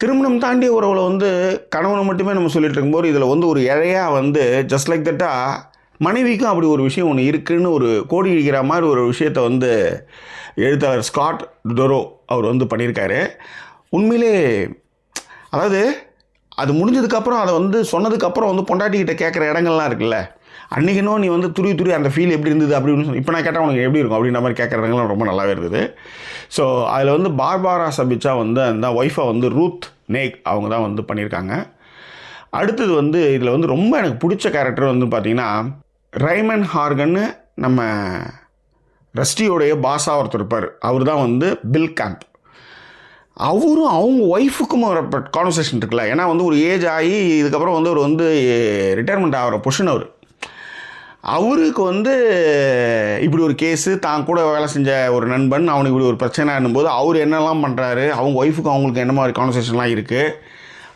திருமணம் தாண்டிய உறவில் வந்து கணவனை மட்டுமே நம்ம சொல்லிட்டு இருக்கும்போது இதில் வந்து ஒரு இழையாக வந்து ஜஸ்ட் லைக் தட்டாக மனைவிக்கும் அப்படி ஒரு விஷயம் ஒன்று இருக்குதுன்னு ஒரு கோடி அடிக்கிற மாதிரி ஒரு விஷயத்தை வந்து எழுத்தாளர் ஸ்காட் டொரோ அவர் வந்து பண்ணியிருக்காரு. உண்மையிலே அதாவது அது முடிஞ்சதுக்கப்புறம் அதை வந்து சொன்னதுக்கப்புறம் வந்து பொண்டாட்டிக்கிட்ட கேட்குற இடங்கள்லாம் இருக்குல்ல, அன்றைக்கினும் நீ வந்து துருவி அந்த ஃபீல் எப்படி இருந்தது அப்படின்னு சொல்லி இப்போ நான் கேட்டால் உனக்கு எப்படி இருக்கும் அப்படின்ற மாதிரி கேட்குற இடங்கள்லாம் ரொம்ப நல்லாவே இருந்தது. ஸோ அதில் வந்து பார்பாரா சபிச்சா வந்து அந்த ஒய்ஃபை வந்து ரூத் நேக் அவங்க தான் வந்து பண்ணியிருக்காங்க. அடுத்தது வந்து இதில் வந்து ரொம்ப எனக்கு பிடிச்ச கேரக்டர் வந்து பார்த்திங்கன்னா ரைமன் ஹார்கன்னு நம்ம ரஸ்டியோடைய பாஸாக ஒருத்தர் இருப்பார். அவர் தான் வந்து பில் கேம்ப். அவரும் அவங்க ஒய்ஃபுக்கும் ஒரு கான்வர்சேஷன் இருக்குல்ல, ஏன்னா வந்து ஒரு ஏஜ் ஆகி இதுக்கப்புறம் வந்து அவர் வந்து ரிட்டையர்மெண்ட் ஆகிற பொசிஷன் அவருக்கு வந்து இப்படி ஒரு கேஸு, தான் கூட வேலை செஞ்ச ஒரு நண்பன் அவனுக்கு இப்படி ஒரு பிரச்சனை என்னும்போது அவர் என்னெல்லாம் பண்ணுறாரு, அவங்க ஒய்ஃபுக்கும் அவங்களுக்கு என்ன மாதிரி கான்வர்சேஷன்லாம் இருக்குது,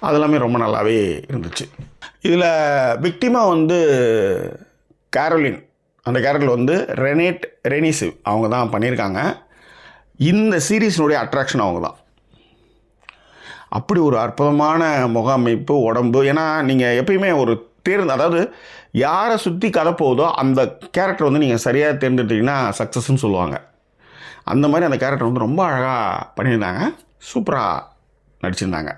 அதெல்லாமே ரொம்ப நல்லாவே இருந்துச்சு. இதில் விக்டிமாக வந்து கேரோலின், அந்த கேரக்டர் வந்து ரெனேட் ரெனிசிவ் அவங்க தான் பண்ணியிருக்காங்க. இந்த சீரீஸினுடைய அட்ராக்ஷன் அவங்க தான். அப்படி ஒரு அற்புதமான முக அமைப்பு, உடம்பு. ஏன்னா நீங்கள் எப்பயுமே ஒரு அதாவது யாரை சுற்றி கதை போகுதோ அந்த கேரக்டர் வந்து நீங்கள் சரியாக தேர்ந்தெடுத்தீங்கன்னா சக்ஸஸ்ன்னு சொல்லுவாங்க. அந்த மாதிரி அந்த கேரக்டர் வந்து ரொம்ப அழகாக பண்ணியிருந்தாங்க, சூப்பராக நடிச்சிருந்தாங்க.